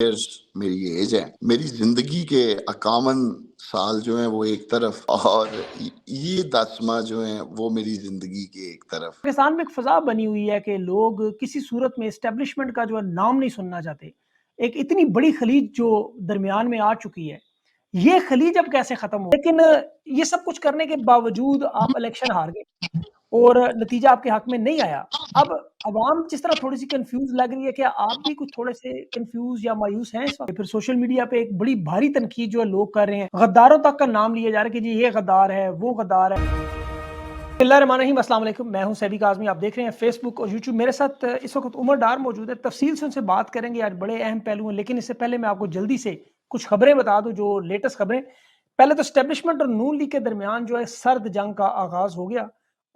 Years میری age ہے. میری زندگی کے 51 سال جو ہیں وہ ایک طرف اور یہ 10 ماہ جو ہیں وہ میری زندگی کے ایک طرف. پاکستان میں ایک فضا بنی ہوئی ہے کہ لوگ کسی صورت میں اسٹیبلشمنٹ کا جو ہے نام نہیں سننا چاہتے. ایک اتنی بڑی خلیج جو درمیان میں آ چکی ہے، یہ خلیج اب کیسے ختم ہو؟ لیکن یہ سب کچھ کرنے کے باوجود آپ الیکشن ہار گئے اور نتیجہ آپ کے حق میں نہیں آیا. اب عوام جس طرح تھوڑی سی کنفیوز لگ رہی ہے، کیا آپ بھی کچھ تھوڑے سے کنفیوز یا مایوس ہیں اس وقت؟ پھر سوشل میڈیا پہ ایک بڑی بھاری تنقید جو ہے لوگ کر رہے ہیں، غداروں تک کا نام لیا جا رہا ہے کہ جی یہ غدار ہے، وہ غدار ہے. بسم اللہ الرحمن الرحیم. السلام علیکم، میں ہوں سیبی کاظمی. آپ دیکھ رہے ہیں فیس بک اور یوٹیوب. میرے ساتھ اس وقت عمر ڈار موجود ہے. تفصیل سے ان سے بات کریں گے. آج بڑے اہم پہلو ہیں، لیکن اس سے پہلے میں آپ کو جلدی سے کچھ خبریں بتا دوں جو لیٹسٹ خبریں. پہلے تو اسٹیبلشمنٹ اور نون لیگ کے درمیان جو ہے سرد جنگ کا آغاز ہو گیا.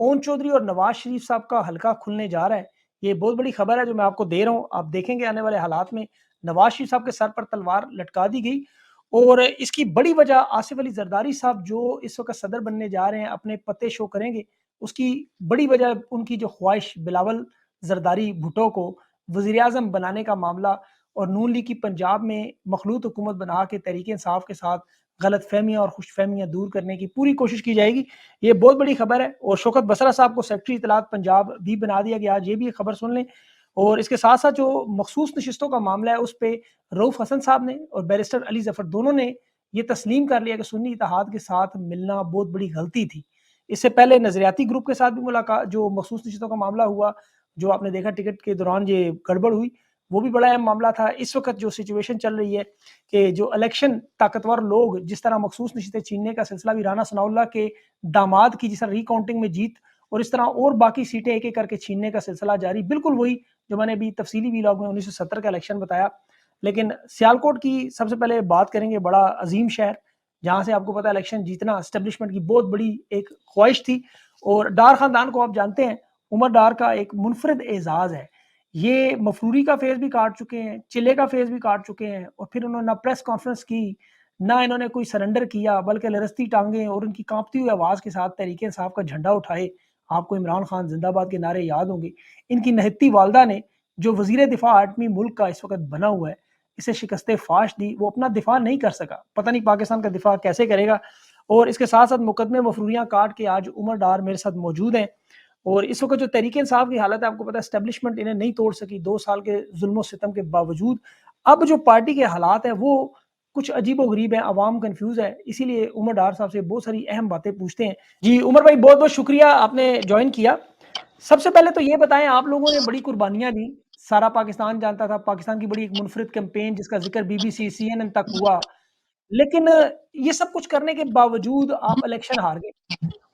اون چودھری اور نواز شریف صاحب کا حلقہ کھلنے جا رہا ہے. یہ بہت بڑی خبر ہے جو میں آپ کو دے رہا ہوں. آپ دیکھیں گے آنے والے حالات میں نواز شریف صاحب کے سر پر تلوار لٹکا دی گئی. اور اس کی بڑی وجہ آصف علی زرداری صاحب جو اس وقت صدر بننے جا رہے ہیں، اپنے پتے شو کریں گے. اس کی بڑی وجہ ان کی جو خواہش بلاول زرداری بھٹو کو وزیر اعظم بنانے کا معاملہ اور نون لیگ کی پنجاب میں مخلوط حکومت بنا کے تحریک انصاف کے ساتھ غلط فہمیاں اور خوش فہمیاں دور کرنے کی پوری کوشش کی جائے گی. یہ بہت بڑی خبر ہے. اور شوکت بسرا صاحب کو سیکرٹری اطلاعات پنجاب بھی بنا دیا گیا. آج یہ بھی ایک خبر سن لیں. اور اس کے ساتھ ساتھ جو مخصوص نشستوں کا معاملہ ہے اس پہ رؤف حسن صاحب نے اور بیرسٹر علی ظفر دونوں نے یہ تسلیم کر لیا کہ سنی اتحاد کے ساتھ ملنا بہت بڑی غلطی تھی. اس سے پہلے نظریاتی گروپ کے ساتھ بھی ملاقات، جو مخصوص نشستوں کا معاملہ ہوا، جو آپ نے دیکھا ٹکٹ کے دوران یہ گڑبڑ ہوئی، وہ بھی بڑا اہم معاملہ تھا. اس وقت جو سچویشن چل رہی ہے کہ جو الیکشن طاقتور لوگ جس طرح مخصوص نشستیں چھیننے کا سلسلہ بھی رانا ثناء اللہ کے داماد کی جس طرح ری کاؤنٹنگ میں جیت، اور اس طرح اور باقی سیٹیں ایک ایک کر کے چھیننے کا سلسلہ جاری، بالکل وہی جو میں نے ابھی تفصیلی ویلاگ میں 1970 کا الیکشن بتایا. لیکن سیالکوٹ کی سب سے پہلے بات کریں گے. بڑا عظیم شہر جہاں سے آپ کو پتا الیکشن جیتنا اسٹیبلشمنٹ کی بہت بڑی ایک خواہش تھی. اور ڈار خاندان کو آپ جانتے ہیں، عمر ڈار کا ایک منفرد اعزاز ہے. یہ مفروری کا فیز بھی کاٹ چکے ہیں، چلے کا فیز بھی کاٹ چکے ہیں، اور پھر انہوں نے نہ پریس کانفرنس کی، نہ انہوں نے کوئی سرنڈر کیا، بلکہ لرزتی ٹانگیں اور ان کی کانپتی ہوئی آواز کے ساتھ تحریک انصاف کا جھنڈا اٹھائے. آپ کو عمران خان زندہ باد کے نعرے یاد ہوں گے. ان کی نہتی والدہ نے جو وزیر دفاع آٹھویں ملک کا اس وقت بنا ہوا ہے، اسے شکست فاش دی. وہ اپنا دفاع نہیں کر سکا، پتہ نہیں پاکستان کا دفاع کیسے کرے گا. اور اس کے ساتھ ساتھ مقدمے مفروریاں کاٹ کے آج عمر ڈار میرے ساتھ موجود ہیں. اور اس وقت جو تحریک انصاف کی حالت ہے، آپ کو پتہ ہے اسٹیبلشمنٹ انہیں نہیں توڑ سکی 2 سال کے ظلم و ستم کے باوجود. اب جو پارٹی کے حالات ہیں وہ کچھ عجیب و غریب ہیں، عوام کنفیوز ہے. اسی لیے عمر ڈار صاحب سے بہت ساری اہم باتیں پوچھتے ہیں. جی عمر بھائی، بہت بہت شکریہ آپ نے جوائن کیا. سب سے پہلے تو یہ بتائیں، آپ لوگوں نے بڑی قربانیاں دی، سارا پاکستان جانتا تھا، پاکستان کی بڑی ایک منفرد کیمپین جس کا ذکر بی بی سی CNN تک ہوا، لیکن یہ سب کچھ کرنے کے باوجود آپ الیکشن ہار گئے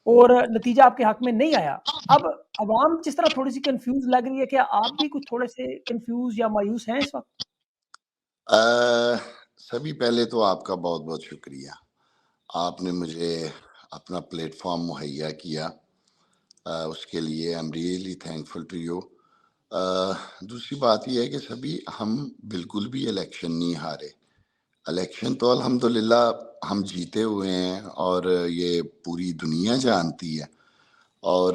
اور نتیجہ آپ کے حق میں نہیں آیا. اب عوام جس طرح تھوڑی سی کنفیوز لگ رہی ہے، کیا آپ بھی کچھ تھوڑے سے کنفیوز یا مایوس ہیں اس وقت؟ سبھی پہلے تو آپ کا بہت بہت شکریہ. آپ نے مجھے اپنا پلیٹ فارم مہیا کیا، اس کے لیے I am really thankful to you. دوسری بات یہ ہے کہ سبھی ہم بالکل بھی الیکشن نہیں ہارے. الیکشن تو الحمدللہ ہم جیتے ہوئے ہیں اور یہ پوری دنیا جانتی ہے. اور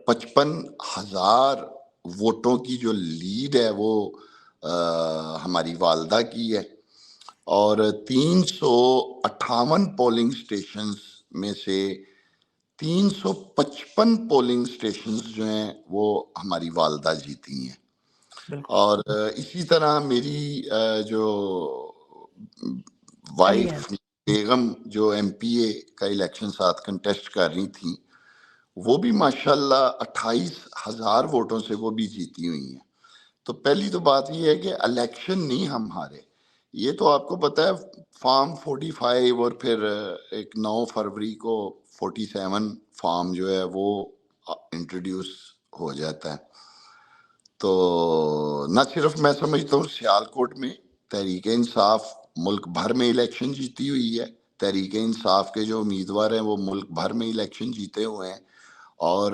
55,000 ووٹوں کی جو لیڈ ہے وہ ہماری والدہ کی ہے. اور 358 پولنگ سٹیشنز میں سے 355 پولنگ سٹیشنز جو ہیں وہ ہماری والدہ جیتی ہیں. اور اسی طرح میری جو وائف بیگم جو MPA کا الیکشن ساتھ کنٹیسٹ کر رہی تھیں، وہ بھی ماشاءاللہ 28,000 ووٹوں سے وہ بھی جیتی ہوئی ہیں. تو پہلی تو بات یہ ہے کہ الیکشن نہیں ہم ہارے. یہ تو آپ کو پتہ ہے فارم 45 اور پھر ایک 9 فروری کو 47 فارم جو ہے وہ انٹروڈیوس ہو جاتا ہے. تو نہ صرف میں سمجھتا ہوں سیالکوٹ میں تحریک انصاف ملک بھر میں الیکشن جیتی ہوئی ہے. تحریک انصاف کے جو امیدوار ہیں وہ ملک بھر میں الیکشن جیتے ہوئے ہیں. اور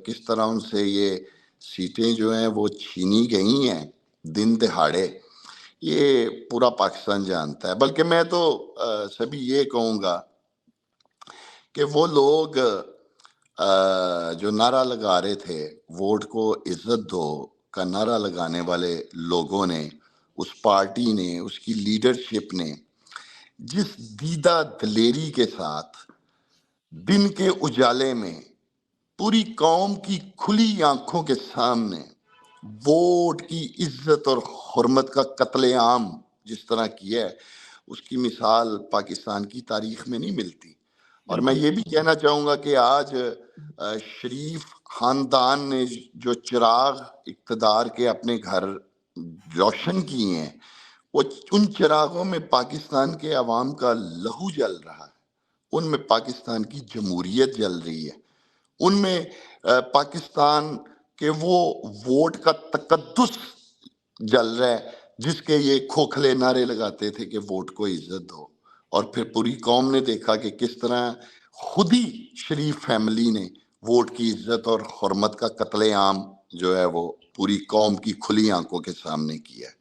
کس طرح ان سے یہ سیٹیں جو ہیں وہ چھینی گئی ہیں دن دہاڑے، یہ پورا پاکستان جانتا ہے. بلکہ میں تو سبھی یہ کہوں گا کہ وہ لوگ جو نعرہ لگا رہے تھے ووٹ کو عزت دو کا نعرہ لگانے والے لوگوں نے اس پارٹی نے، اس کی لیڈرشپ نے جس دیدہ دلیری کے ساتھ دن کے اجالے میں پوری قوم کی کھلی آنکھوں کے سامنے ووٹ کی عزت اور حرمت کا قتل عام جس طرح کیا ہے، اس کی مثال پاکستان کی تاریخ میں نہیں ملتی. اور میں یہ بھی کہنا چاہوں گا کہ آج شریف خاندان نے جو چراغ اقتدار کے اپنے گھر روشن کیے ہیں، وہ ان چراغوں میں پاکستان کے عوام کا لہو جل رہا ہے، ان میں پاکستان کی جمہوریت جل رہی ہے، ان میں پاکستان کے وہ ووٹ کا تقدس جل رہا ہے جس کے یہ کھوکھلے نعرے لگاتے تھے کہ ووٹ کو عزت دو. اور پھر پوری قوم نے دیکھا کہ کس طرح خود ہی شریف فیملی نے ووٹ کی عزت اور حرمت کا قتل عام جو ہے وہ پوری قوم کی کھلی آنکھوں کے سامنے کیا ہے.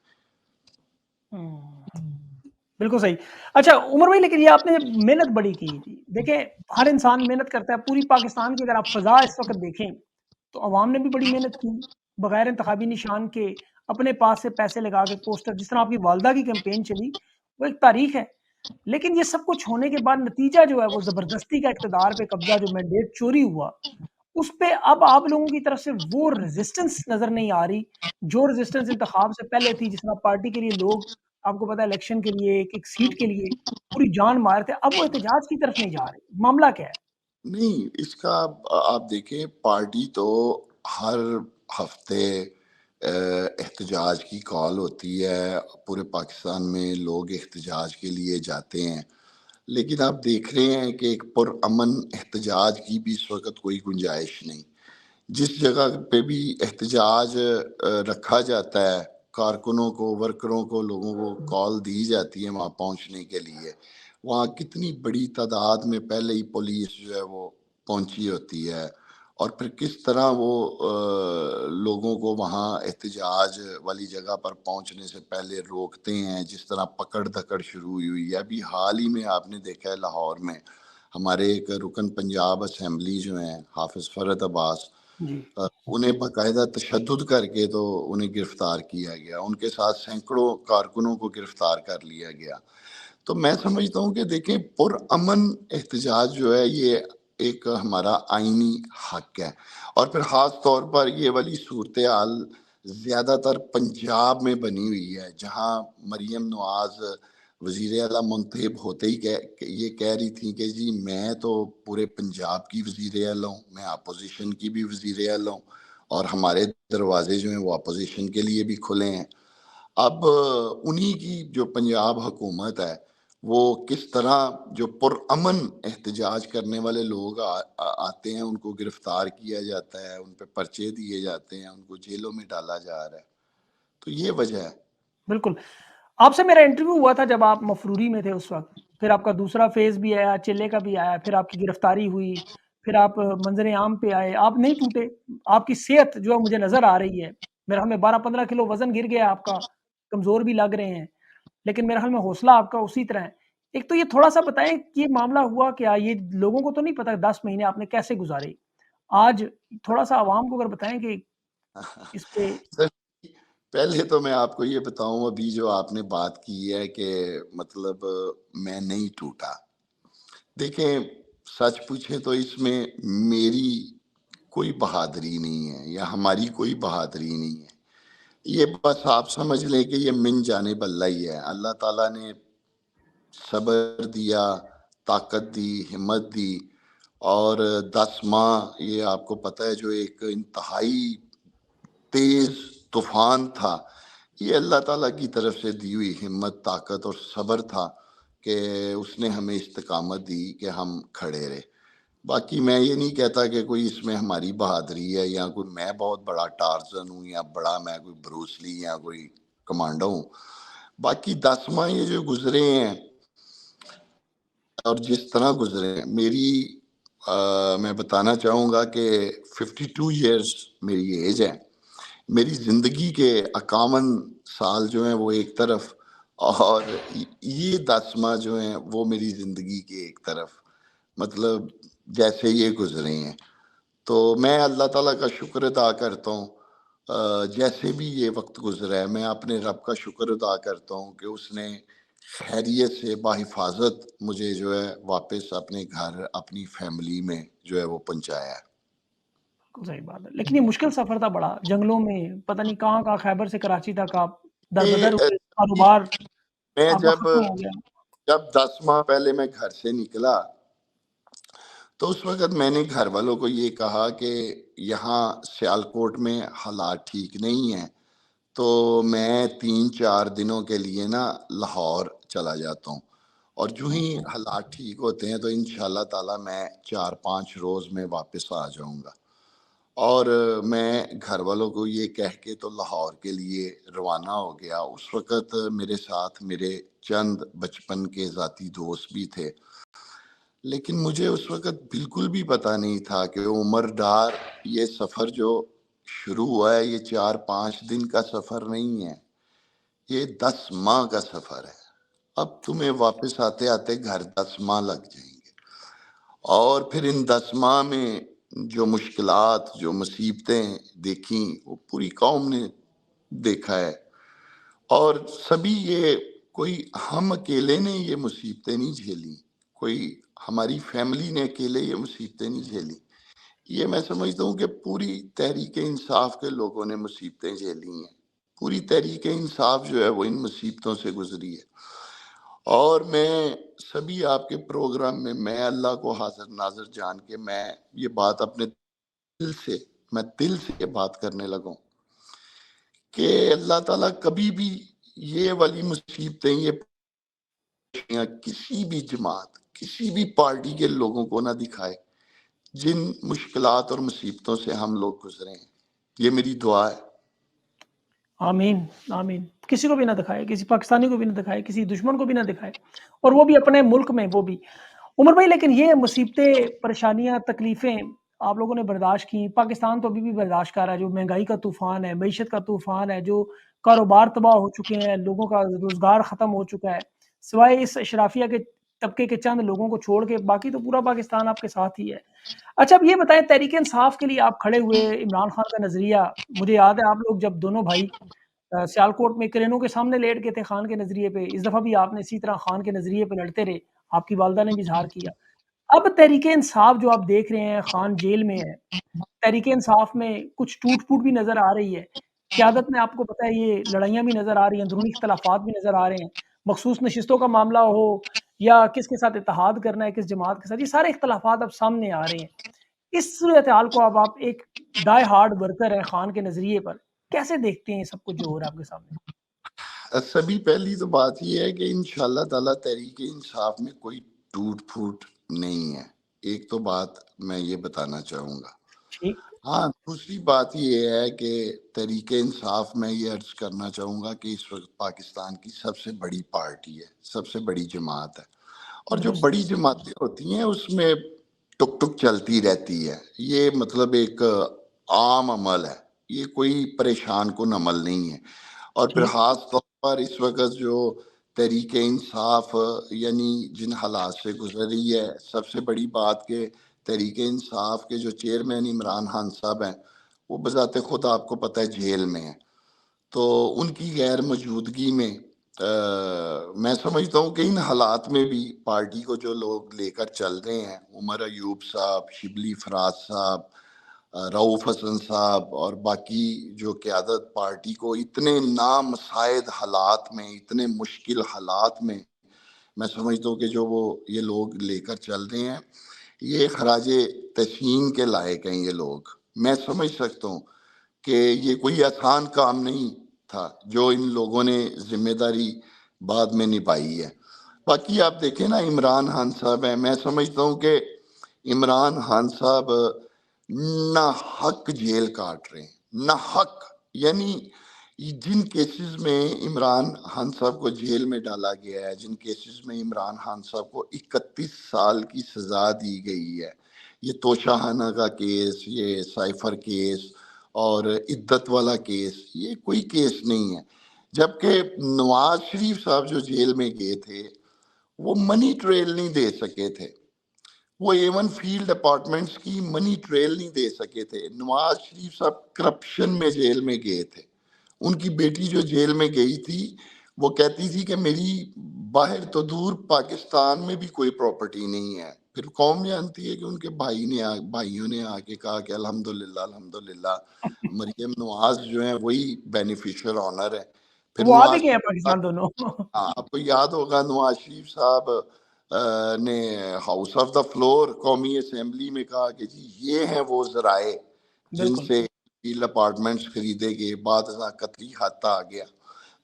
بالکل صحیح. اچھا عمر بھائی، لیکن یہ آپ نے محنت بڑی کی تھی. دیکھیں ہر انسان محنت کرتا ہے. پوری پاکستان کی اگر آپ فضا اس وقت دیکھیں تو عوام نے بھی بڑی محنت کی بغیر انتخابی نشان کے، اپنے پاس سے پیسے لگا کے پوسٹر، جس طرح آپ کی والدہ کی کیمپین چلی، وہ ایک تاریخ ہے. لیکن یہ سب کچھ ہونے کے بعد نتیجہ جو ہے وہ زبردستی کا اقتدار پہ قبضہ، جو مینڈیٹ چوری ہوا، اس پہ اب آپ لوگوں کی طرف سے وہ ریزسٹنس نظر نہیں آ رہی جو ریزسٹنس انتخاب سے پہلے تھی. جس طرح پارٹی کے لیے لوگ، آپ کو پتا ہے، الیکشن کے لیے ایک سیٹ کے لیے پوری جان مار تھے، اب وہ احتجاج کی طرف نہیں جا رہے. معاملہ کیا ہے؟ نہیں، اس کا آپ دیکھیں، پارٹی تو ہر ہفتے احتجاج کی کال ہوتی ہے، پورے پاکستان میں لوگ احتجاج کے لیے جاتے ہیں، لیکن آپ دیکھ رہے ہیں کہ ایک پرامن احتجاج کی بھی اس وقت کوئی گنجائش نہیں. جس جگہ پہ بھی احتجاج رکھا جاتا ہے، کارکنوں کو، ورکروں کو، لوگوں کو کال دی جاتی ہے وہاں پہنچنے کے لیے، وہاں کتنی بڑی تعداد میں پہلے ہی پولیس جو ہے وہ پہنچی ہوتی ہے، اور پھر کس طرح وہ لوگوں کو وہاں احتجاج والی جگہ پر پہنچنے سے پہلے روکتے ہیں، جس طرح پکڑ دھکڑ شروع ہوئی ہے. ابھی حال ہی میں آپ نے دیکھا ہے لاہور میں ہمارے ایک رکن پنجاب اسمبلی جو ہیں حافظ فرحت عباس، جی انہیں باقاعدہ تشدد کر کے تو انہیں گرفتار کیا گیا، ان کے ساتھ سینکڑوں کارکنوں کو گرفتار کر لیا گیا. تو میں سمجھتا ہوں کہ دیکھیں، پرامن احتجاج جو ہے یہ ایک ہمارا آئینی حق ہے، اور پھر خاص طور پر یہ والی صورتحال زیادہ تر پنجاب میں بنی ہوئی ہے، جہاں مریم نواز وزیر اعلیٰ منتخب ہوتے ہی یہ کہہ رہی تھی کہ جی میں تو پورے پنجاب کی وزیر اعلیٰ ہوں، میں اپوزیشن کی بھی وزیر اعلیٰ ہوں، اور ہمارے دروازے جو ہیں وہ اپوزیشن کے لیے بھی کھلے ہیں. اب انہی کی جو پنجاب حکومت ہے وہ کس طرح جو پرامن احتجاج کرنے والے لوگ آتے ہیں ان کو گرفتار کیا جاتا ہے، ان پہ پرچے دیے جاتے ہیں، ان کو جیلوں میں ڈالا جا رہا ہے. تو یہ وجہ ہے. بالکل. آپ سے میرا انٹرویو ہوا تھا جب آپ مفروری میں تھے اس وقت، پھر آپ کا دوسرا فیز بھی آیا، چلے کا بھی آیا، پھر آپ کی گرفتاری ہوئی، پھر آپ منظر عام پہ آئے. آپ نہیں ٹوٹے. آپ کی صحت جو ہے مجھے نظر آ رہی ہے، میرا خیال میں 12-15 کلو وزن گر گیا آپ کا، کمزور بھی لگ رہے ہیں، لیکن میرا خیال میں حوصلہ آپ کا اسی طرح ہے. ایک تو یہ تھوڑا سا بتائیں کہ یہ معاملہ ہوا کیا، یہ لوگوں کو تو نہیں پتا 10 مہینے آپ نے کیسے گزارے. آج تھوڑا سا عوام کو اگر بتائیں کہ اس پہ. پہلے تو میں آپ کو یہ بتاؤں، ابھی جو آپ نے بات کی ہے کہ مطلب میں نہیں ٹوٹا، دیکھیں سچ پوچھیں تو اس میں میری کوئی بہادری نہیں ہے یا ہماری کوئی بہادری نہیں ہے. یہ بس آپ سمجھ لیں کہ یہ من جانب اللہ ہی ہے. اللہ تعالیٰ نے صبر دیا، طاقت دی، ہمت دی، اور 10 ماہ یہ آپ کو پتہ ہے جو ایک انتہائی تیز طوفان تھا، یہ اللہ تعالیٰ کی طرف سے دی ہوئی ہمت، طاقت اور صبر تھا کہ اس نے ہمیں استقامت دی کہ ہم کھڑے رہے. باقی میں یہ نہیں کہتا کہ کوئی اس میں ہماری بہادری ہے یا کوئی میں بہت بڑا ٹارزن ہوں یا بڑا میں کوئی بروس لی یا کوئی کمانڈو ہوں. باقی 10 ماہ یہ جو گزرے ہیں اور جس طرح گزرے ہیں، میں بتانا چاہوں گا کہ 52 ایئرز میری ایج ہے. میری زندگی کے 51 سال جو ہیں وہ ایک طرف، اور یہ 10 ماہ جو ہیں وہ میری زندگی کے ایک طرف، مطلب جیسے یہ گزرے ہیں. تو میں اللہ تعالیٰ کا شکر ادا کرتا ہوں جیسے بھی یہ وقت گزرا ہے میں اپنے رب کا شکر ادا کرتا ہوں کہ اس نے خیریت سے بحفاظت مجھے جو ہے واپس اپنے گھر اپنی فیملی میں جو ہے وہ پہنچایا ہے۔ بالکل صحیح بات ہے، لیکن یہ مشکل سفر تھا بڑا، جنگلوں میں پتہ نہیں کہاں کہاں، خیبر سے کراچی تک آپ یہ دربدر ہوئے، کاروبار میں آپ کا جب ختم ہو گیا۔ جب 10 ماہ پہلے میں گھر سے نکلا تو اس وقت میں نے گھر والوں کو یہ کہا کہ یہاں سیالکوٹ میں حالات ٹھیک نہیں ہیں، تو میں 3-4 دنوں کے لیے نا لاہور چلا جاتا ہوں، اور جو ہی حالات ٹھیک ہوتے ہیں تو انشاءاللہ تعالی میں 4-5 روز میں واپس آ جاؤں گا۔ اور میں گھر والوں کو یہ کہہ کے تو لاہور کے لیے روانہ ہو گیا۔ اس وقت میرے ساتھ میرے چند بچپن کے ذاتی دوست بھی تھے، لیکن مجھے اس وقت بالکل بھی پتہ نہیں تھا کہ عمر ڈار یہ سفر جو شروع ہوا ہے یہ 4-5 دن کا سفر نہیں ہے، یہ 10 ماہ کا سفر ہے۔ اب تمہیں واپس آتے آتے گھر 10 ماہ لگ جائیں گے، اور پھر ان 10 ماہ میں جو مشکلات جو مصیبتیں دیکھیں وہ پوری قوم نے دیکھا ہے، اور سبھی یہ کوئی ہم اکیلے نے یہ مصیبتیں نہیں جھیلی، کوئی ہماری فیملی نے اکیلے یہ مصیبتیں نہیں جھیلی، یہ میں سمجھتا ہوں کہ پوری تحریک انصاف کے لوگوں نے مصیبتیں جھیلی ہیں، پوری تحریک انصاف جو ہے وہ ان مصیبتوں سے گزری ہے۔ اور میں سبھی آپ کے پروگرام میں اللہ کو حاضر ناظر جان کے میں یہ بات اپنے دل سے بات کرنے لگا ہوں کہ اللہ تعالیٰ کبھی بھی یہ والی مصیبتیں یہ کسی بھی جماعت کسی بھی پارٹی کے لوگوں کو نہ دکھائے جن مشکلات اور مصیبتوں سے ہم لوگ گزرے ہیں۔ یہ میری دعا ہے۔ آمین آمین، کسی کو بھی نہ دکھائے، کسی پاکستانی کو بھی نہ دکھائے، کسی دشمن کو بھی نہ دکھائے، اور وہ بھی اپنے ملک میں، وہ بھی عمر بھائی۔ لیکن یہ مصیبتیں، پریشانیاں، تکلیفیں آپ لوگوں نے برداشت کی، پاکستان تو ابھی بھی برداشت کر رہا ہے، جو مہنگائی کا طوفان ہے، معیشت کا طوفان ہے، جو کاروبار تباہ ہو چکے ہیں، لوگوں کا روزگار ختم ہو چکا ہے، سوائے اس اشرافیہ کے طبقے کے چند لوگوں کو چھوڑ کے باقی تو پورا پاکستان آپ کے ساتھ ہی ہے۔ اچھا، اب یہ بتائیں، تحریک انصاف کے لیے آپ کھڑے ہوئے، عمران خان کا نظریہ، مجھے یاد ہے آپ لوگ جب دونوں بھائی سیالکوٹ میں کرینوں کے سامنے لیٹ گئے تھے خان کے نظریے پہ، اس دفعہ بھی آپ نے اسی طرح خان کے نظریے پہ لڑتے رہے، آپ کی والدہ نے بھی اظہار کیا۔ اب تحریک انصاف جو آپ دیکھ رہے ہیں، خان جیل میں ہے، تحریک انصاف میں کچھ ٹوٹ پھوٹ بھی نظر آ رہی ہے، قیادت میں آپ کو پتہ ہے یہ لڑائیاں بھی نظر آ رہی ہیں، اندرونی اختلافات بھی نظر آ رہے ہیں، مخصوص نشستوں کا معاملہ ہو یا کس کے ساتھ اتحاد کرنا ہے، کس جماعت کے ساتھ، یہ سارے اختلافات اب سامنے آ رہے ہیں۔ اس صورتحال کو اب آپ ایک ڈائی ہارڈ ورکر ہیں خان کے نظریے پر، کیسے دیکھتے ہیں سب کچھ جو ہو رہا ہے آپ کے سامنے؟ سبھی پہلی تو بات یہ ہے کہ انشاءاللہ تعالیٰ تحریک انصاف میں کوئی ٹوٹ پھوٹ نہیں ہے، ایک تو بات میں یہ بتانا چاہوں گا۔ ٹھیک۔ ہاں، دوسری بات یہ ہے کہ تحریک انصاف میں یہ عرض کرنا چاہوں گا کہ اس وقت پاکستان کی سب سے بڑی پارٹی ہے، سب سے بڑی جماعت ہے، اور جو درست۔ بڑی جماعتیں ہوتی ہیں اس میں ٹک ٹک چلتی رہتی ہے، یہ مطلب ایک عام عمل ہے، یہ کوئی پریشان کن عمل نہیں ہے۔ اور پھر ٹھیک۔ خاص طور پر اس وقت جو تحریک انصاف یعنی جن حالات سے گزر رہی ہے، سب سے بڑی بات کہ تحریک انصاف کے جو چیئرمین عمران خان صاحب ہیں وہ بذات خود آپ کو پتہ ہے جیل میں ہیں، تو ان کی غیر موجودگی میں میں سمجھتا ہوں کہ ان حالات میں بھی پارٹی کو جو لوگ لے کر چل رہے ہیں، عمر ایوب صاحب، شبلی فراز صاحب، رؤوف حسن صاحب اور باقی جو قیادت پارٹی کو اتنے نامساعد حالات میں، اتنے مشکل حالات میں سمجھتا ہوں کہ جو وہ یہ لوگ لے کر چل رہے ہیں یہ خراج تحسین کے لائق ہیں۔ یہ لوگ، میں سمجھ سکتا ہوں کہ یہ کوئی آسان کام نہیں تھا جو ان لوگوں نے ذمہ داری بعد میں نبھائی ہے۔ باقی آپ دیکھیں نا، عمران خان صاحب ہیں، میں سمجھتا ہوں کہ عمران خان صاحب نہ حق جیل کاٹ رہے ہیں، نہ حق، یعنی جن کیسز میں عمران خان صاحب کو جیل میں ڈالا گیا ہے، جن کیسز میں عمران خان صاحب کو 31 سال کی سزا دی گئی ہے، یہ توشہ کا کیس، یہ سائفر کیس اور عدت والا کیس، یہ کوئی کیس نہیں ہے۔ جبکہ نواز شریف صاحب جو جیل میں گئے تھے وہ منی ٹریل نہیں دے سکے تھے، وہ ایون فیلڈ اپارٹمنٹس کی منی ٹریل نہیں دے سکے تھے. نواز شریف صاحب کرپشن میں جیل میں گئے تھے. ان کی بیٹی جو جیل میں گئی تھی وہ کہتی تھی کہ میری باہر تو دور پاکستان میں بھی کوئی پراپرٹی نہیں ہے. پھر قوم جانتی ہے کہ ان کے بھائیوں نے آ کے کہا کہ الحمدللہ مریم نواز جو ہیں وہی بینیفیشل آنر ہے. پھر وہ آ بھی نواز گئے ہیں پاکستان دونوں. آپ کو یاد ہوگا نواز شریف صاحب نے ہاؤس آف دا فلور قومی اسمبلی میں کہا کہ جی یہ ہیں وہ ذرائع جن بالکل سے فیلڈ اپارٹمنٹس خریدے گئے. بعد ازاں قطری خطہ آ گیا.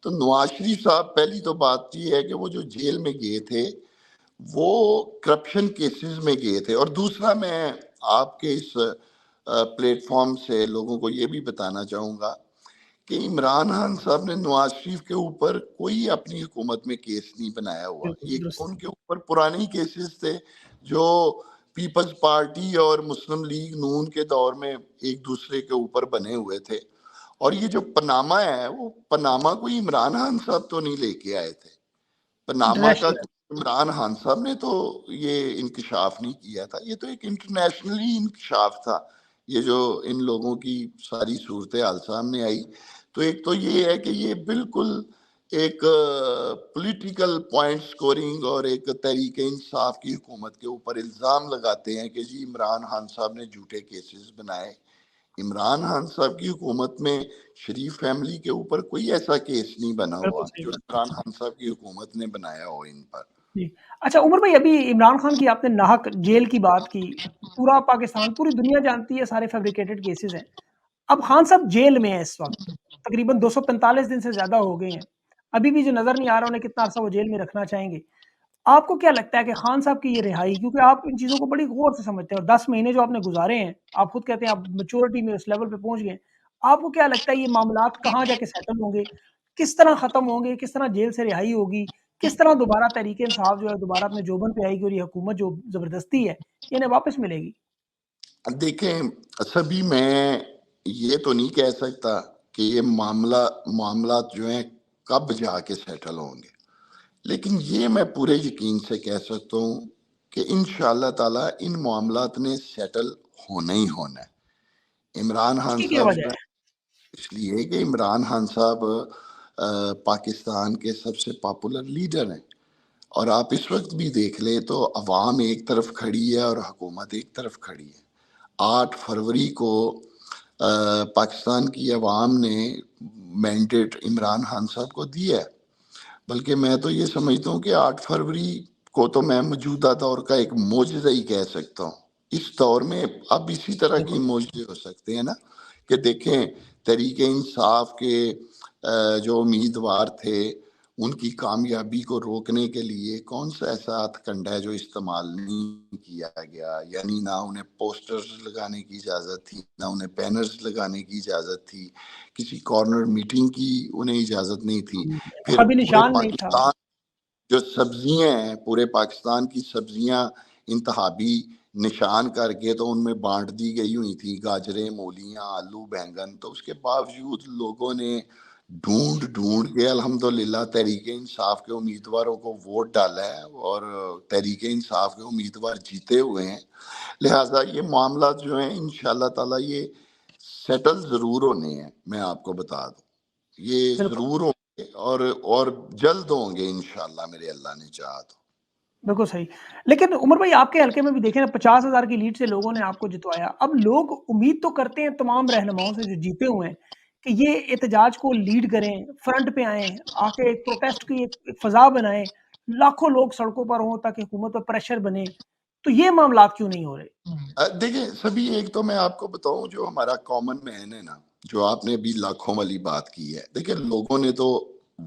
تو نواز شریف صاحب پہلی تو بات یہ ہے کہ وہ جو جیل میں گئے تھے وہ کرپشن کیسز میں گئے تھے. اور دوسرا میں آپ کے اس پلیٹ فارم سے لوگوں کو یہ بھی بتانا چاہوں گا کہ عمران خان صاحب نے نواز شریف کے اوپر کوئی اپنی حکومت میں کیس نہیں بنایا ہوا. بالکل یہ درست. ان کے اوپر پرانے کیسز تھے جو پیپلز پارٹی اور مسلم لیگ نون کے دور میں ایک دوسرے کے اوپر بنے ہوئے تھے. اور یہ جو پناما ہے وہ پناما کوئی عمران خان صاحب تو نہیں لے کے آئے تھے. پناما کا انٹرنیشنل. عمران خان صاحب نے تو یہ انکشاف نہیں کیا تھا. یہ تو ایک انٹرنیشنلی انکشاف تھا. یہ جو ان لوگوں کی ساری صورتحال سامنے آئی تو ایک تو یہ ہے کہ یہ بالکل ایک پولیٹیکل پوائنٹ سکورنگ اور ایک تحریک انصاف کی حکومت کے اوپر الزام لگاتے ہیں کہ جی عمران خان صاحب نے جھوٹے کیسز بنائے. عمران خان صاحب کی حکومت میں شریف فیملی کے اوپر کوئی ایسا کیس نہیں بنا بالکل ہوا صحیح جو بات. عمران خان صاحب کی حکومت نے بنایا ہو ان پر. جی اچھا عمر بھائی، ابھی عمران خان کی آپ نے ناحق جیل کی بات کی. پورا پاکستان، پوری دنیا جانتی ہے سارے فیبریکیٹڈ کیسز ہیں. اب خان صاحب جیل میں ہیں اس وقت، تقریباً 245 دن سے زیادہ ہو گئے ہیں. ابھی بھی جو نظر نہیں آ رہا انہیں کتنا عرصہ وہ جیل میں رکھنا چاہیں گے. آپ کو کیا لگتا ہے کہ خان صاحب کی یہ رہائی، کیونکہ آپ ان چیزوں کو بڑی غور سے سمجھتے ہیں اور 10 مہینے جو آپ نے گزارے ہیں، آپ خود کہتے ہیں آپ میچورٹی میں اس لیول پہ پہنچ گئے ہیں، آپ کو کیا لگتا ہے یہ معاملات کہاں جا کے سیٹل ہوں گے، کس طرح ختم ہوں گے، کس طرح جیل سے رہائی ہوگی، کس طرح دوبارہ تحریک انصاف جو ہے دوبارہ اپنے جوبن پہ آئے گی اور یہ حکومت جو زبردستی ہے یہ انہیں واپس ملے گی؟ دیکھیں سبھی میں یہ تو نہیں کہہ سکتا کہ یہ معاملات جو ہیں کب جا کے سیٹل ہوں گے، لیکن یہ میں پورے یقین سے کہہ سکتا ہوں کہ انشاءاللہ تعالی ان معاملات نے سیٹل ہونا ہی ہونا ہے. عمران اس خان کی کیا صاحب وجہ جو ہے؟ ہے اس لیے کہ عمران خان صاحب پاکستان کے سب سے پاپولر لیڈر ہیں. اور آپ اس وقت بھی دیکھ لیں تو عوام ایک طرف کھڑی ہے اور حکومت ایک طرف کھڑی ہے. 8 فروری کو پاکستان کی عوام نے مینڈیٹ عمران خان صاحب کو دیا ہے. بلکہ میں تو یہ سمجھتا ہوں کہ 8 فروری کو تو میں موجودہ دور کا ایک معجزہ ہی کہہ سکتا ہوں. اس دور میں اب اسی طرح کی بالکل معجزے ہو سکتے ہیں نا کہ دیکھیں تحریک انصاف کے جو امیدوار تھے ان کی کامیابی کو روکنے کے لیے کون سا ایسا ہتھ کنڈا ہے جو استعمال نہیں کیا گیا. یعنی نہ انہیں پوسٹرز لگانے کی اجازت تھی، نہ انہیں بینرز لگانے کی اجازت تھی، کسی کارنر میٹنگ کی انہیں اجازت نہیں تھی. پھر انتخابی پورے نشان نہیں تھا. پاکستان جو سبزیاں ہیں، پورے پاکستان کی سبزیاں انتخابی نشان کر کے تو ان میں بانٹ دی گئی ہوئی تھی، گاجریں، مولیاں، آلو، بینگن. تو اس کے باوجود لوگوں نے ڈھونڈ کے الحمدللہ تحریک انصاف کے امیدواروں کو ووٹ ڈالا ہے اور تحریک انصاف کے امیدوار جیتے ہوئے ہیں. لہٰذا یہ معاملات جو ہیں انشاءاللہ تعالیٰ یہ سیٹل ضرور ہونے ہیں. میں آپ کو بتا دوں یہ بالکل ضرور ہوں گے اور جلد ہوں گے انشاءاللہ میرے اللہ نے چاہا تو. بالکل صحیح. لیکن عمر بھائی آپ کے حلقے میں بھی دیکھیں نا 50,000 کی لیڈ سے لوگوں نے آپ کو جتوایا. اب لوگ امید تو کرتے ہیں تمام رہنماؤں سے جو جیتے ہوئے ہیں کہ یہ احتجاج کو لیڈ کریں، فرنٹ پہ آئیں، آ کے ایک پروٹیسٹ کی ایک فضا بنائیں، لاکھوں لوگ سڑکوں پر ہوں تاکہ حکومت پر پریشر بنے. تو یہ معاملات کیوں نہیں ہو رہے؟ دیکھیں سبھی ایک تو میں آپ کو بتاؤں جو ہمارا کامن مین ہے نا، جو آپ نے بھی لاکھوں والی بات کی ہے. دیکھیں لوگوں نے تو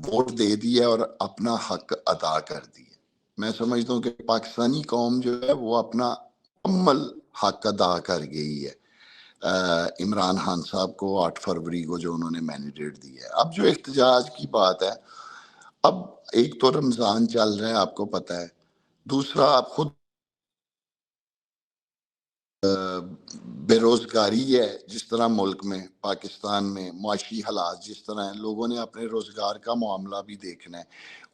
ووٹ دے دیا اور اپنا حق ادا کر دیا. میں سمجھتا ہوں کہ پاکستانی قوم جو ہے وہ اپنا مکمل حق ادا کر گئی ہے عمران خان صاحب کو 8 فروری کو جو انہوں نے مینڈیٹ دی ہے. اب جو احتجاج کی بات ہے، اب ایک تو رمضان چل رہا ہے آپ کو پتہ ہے، دوسرا آپ خود بے روزگاری ہے جس طرح ملک میں پاکستان میں معاشی حالات جس طرح ہیں، لوگوں نے اپنے روزگار کا معاملہ بھی دیکھنا ہے.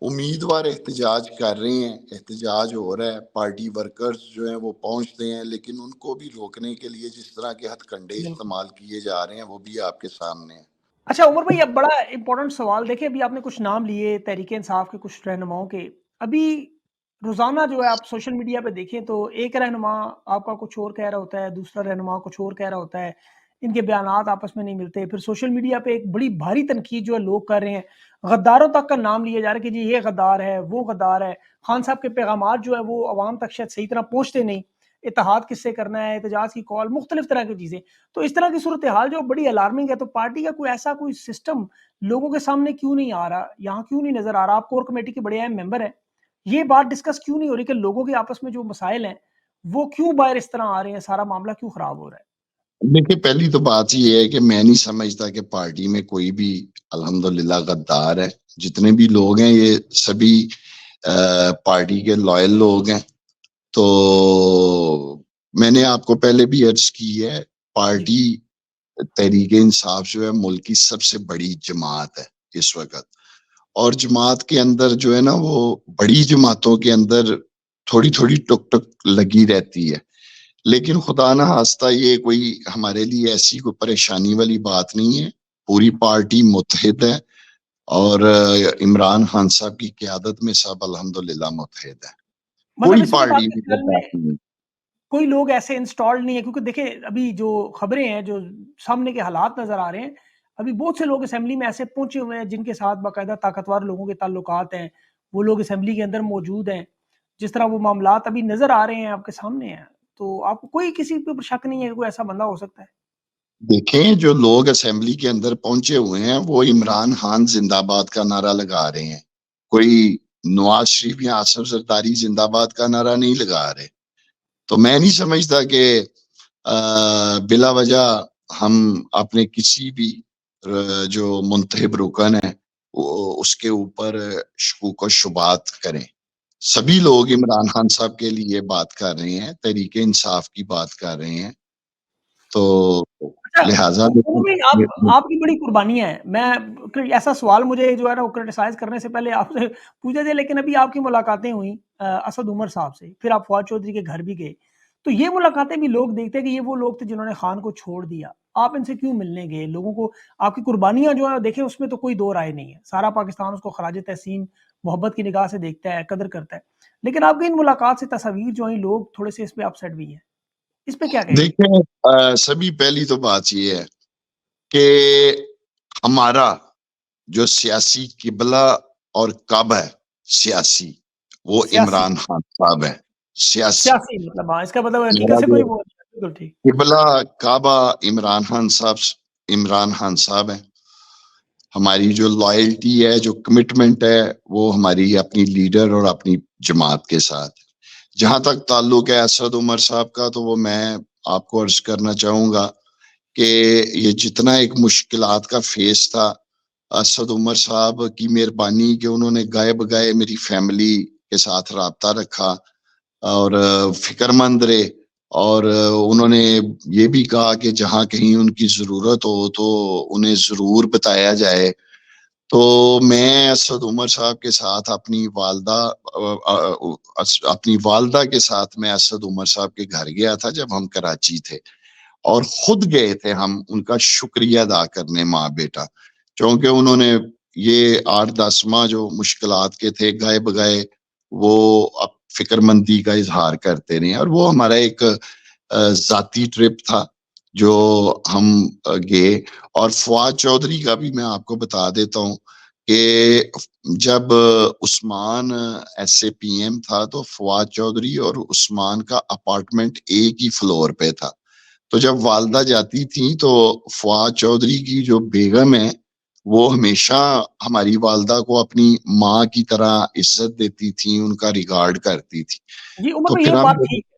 امیدوار احتجاج کر رہے ہیں، احتجاج ہو رہا ہے، پارٹی ورکرز جو ہیں وہ پہنچتے ہیں، لیکن ان کو بھی روکنے کے لیے جس طرح کے ہتھ کنڈے بالکل. استعمال کیے جا رہے ہیں وہ بھی آپ کے سامنے ہیں. اچھا عمر بھائی، اب بڑا امپورٹنٹ سوال دیکھیں، ابھی آپ نے کچھ نام لیے تحریک انصاف کے کچھ رہنماؤں کے. ابھی روزانہ جو ہے آپ سوشل میڈیا پہ دیکھیں تو ایک رہنما آپ کا کچھ اور کہہ رہا ہوتا ہے، دوسرا رہنما کچھ اور کہہ رہا ہوتا ہے، ان کے بیانات آپس میں نہیں ملتے. پھر سوشل میڈیا پہ ایک بڑی بھاری تنقید جو ہے لوگ کر رہے ہیں، غداروں تک کا نام لیا جا رہا ہے کہ جی یہ غدار ہے، وہ غدار ہے. خان صاحب کے پیغامات جو ہے وہ عوام تک شاید صحیح طرح پہنچتے نہیں. اتحاد کس سے کرنا ہے، احتجاج کی کال، مختلف طرح کی چیزیں. تو اس طرح کی صورتحال جو بڑی الارمنگ ہے، تو پارٹی کا کوئی ایسا کوئی سسٹم لوگوں کے سامنے کیوں نہیں آ رہا، یہاں کیوں نہیں نظر آ رہا؟ آپ کور کمیٹی کے بڑے اہم ممبر ہیں، یہ بات ڈسکس کیوں نہیں ہو رہی کہ لوگوں کے آپس میں جو مسائل ہیں وہ کیوں باہر اس طرح آ رہے ہیں، سارا معاملہ کیوں خراب ہو رہا ہے؟ دیکھیے، پہلی تو بات یہ ہے کہ میں نہیں سمجھتا کہ پارٹی میں کوئی بھی الحمدللہ غدار ہے. جتنے بھی لوگ ہیں یہ سبھی پارٹی کے لائل لوگ ہیں. تو میں نے آپ کو پہلے بھی عرض کی ہے، جی پارٹی تحریک انصاف جو ہے ملک کی سب سے بڑی جماعت ہے اس وقت. اور جماعت کے اندر جو ہے نا، وہ بڑی جماعتوں کے اندر تھوڑی تھوڑی ٹک ٹک لگی رہتی ہے. لیکن خدا نہ خواستہ یہ کوئی ہمارے لیے ایسی کوئی پریشانی والی بات نہیں ہے. پوری پارٹی متحد ہے اور عمران خان صاحب کی قیادت میں سب الحمدللہ متحد ہے. مطلب کوئی اس وقت آپ پارٹی کے میں خیال میں بات نہیں. کوئی لوگ ایسے انسٹالڈ نہیں ہے؟ کیونکہ دیکھیں ابھی جو خبریں ہیں، جو سامنے کے حالات نظر آ رہے ہیں، ابھی بہت سے لوگ اسمبلی میں ایسے پہنچے ہوئے ہیں جن کے ساتھ باقاعدہ طاقتور لوگوں کے تعلقات ہیں، وہ لوگ اسمبلی کے اندر موجود ہیں. جس طرح وہ معاملات ابھی نظر آ رہے ہیں آپ کے سامنے ہیں، تو آپ کو کوئی کسی کے اوپر شک نہیں ہے کہ کوئی ایسا بندہ ہو سکتا ہے؟ دیکھیں، جو لوگ اسمبلی کے اندر پہنچے ہوئے ہیں وہ عمران خان زندہ باد کا نعرہ لگا رہے ہیں. کوئی نواز شریف یا آصف زرداری زندہ باد کا نعرہ نہیں لگا رہے. تو میں نہیں سمجھتا کہ بلا وجہ ہم اپنے کسی بھی جو منتخب رکن ہے اس کے اوپر شکوک و شبہات کریں. سبھی لوگ عمران خان صاحب کے لیے بات کر رہے ہیں، تحریک انصاف کی بات کر رہے ہیں. تو اچھا لہٰذا عمر بھائی، آپ کی بڑی قربانیاں ہیں. میں ایسا سوال مجھے جو ہے نا وہ کرٹیسائز کرنے سے پہلے آپ سے پوچھا تھے، لیکن ابھی آپ کی ملاقاتیں ہوئیں اسد عمر صاحب سے، پھر آپ فواد چودھری کے گھر بھی گئے. تو یہ ملاقاتیں بھی لوگ دیکھتے ہیں کہ یہ وہ لوگ تھے جنہوں نے خان کو چھوڑ دیا. آپ ان سے کیوں ملنے گئے؟ لوگوں کو آپ کی قربانیاں جو ہیں دیکھیں، اس میں تو کوئی دو رائے نہیں ہے. سارا پاکستان اس کو خراج تحسین محبت کی نگاہ سے دیکھتا ہے، قدر کرتا ہے. لیکن آپ کی ان ملاقات سے تصاویر جو ہیں، لوگ تھوڑے سے اس پہ اپسیٹ بھی ہیں. اس پہ کیا کہیں گے؟ دیکھیں، سبھی پہلی تو بات یہ ہے کہ ہمارا جو سیاسی قبلہ اور کعبہ ہے سیاسی، وہ سیاسی عمران خان صاحب ہے. سیاسی سیاسی مطلب، ہاں، اس کا مطلب حقیقت میرا سے جو کوئی وہ نہیں ہے. بالکل ٹھیک. قبلہ کعبہ عمران خان صاحب ہے. ہماری جو لائلٹی ہے، جو کمٹمنٹ ہے، وہ ہماری اپنی لیڈر اور اپنی جماعت کے ساتھ. جہاں تک تعلق ہے اسد عمر صاحب کا، تو وہ میں آپ کو عرض کرنا چاہوں گا کہ یہ جتنا ایک مشکلات کا فیس تھا، اسد عمر صاحب کی مہربانی کہ انہوں نے گائے بگائے میری فیملی کے ساتھ رابطہ رکھا اور فکر مند رہے. اور انہوں نے یہ بھی کہا کہ جہاں کہیں ان کی ضرورت ہو تو انہیں ضرور بتایا جائے. تو میں اسد عمر صاحب کے ساتھ اپنی والدہ کے ساتھ میں اسد عمر صاحب کے گھر گیا تھا جب ہم کراچی تھے، اور خود گئے تھے ہم ان کا شکریہ ادا کرنے، ماں بیٹا. کیونکہ انہوں نے یہ 8-10 ماہ جو مشکلات کے تھے گائے بگائے وہ اب فکر مندی کا اظہار کرتے رہے. اور وہ ہمارا ایک ذاتی ٹرپ تھا جو ہم گئے. اور فواد چودھری کا بھی میں آپ کو بتا دیتا ہوں کہ جب عثمان ایس اے پی ایم تھا تو فواد چودھری اور عثمان کا اپارٹمنٹ ایک ہی فلور پہ تھا. تو جب والدہ جاتی تھی تو فواد چودھری کی جو بیگم ہے وہ ہمیشہ ہماری والدہ کو اپنی ماں کی طرح عزت دیتی تھی، ان کا ریگارڈ کرتی تھی. جی عمر تو بھائی، پھر یہ ہم بات ٹھیک ہے.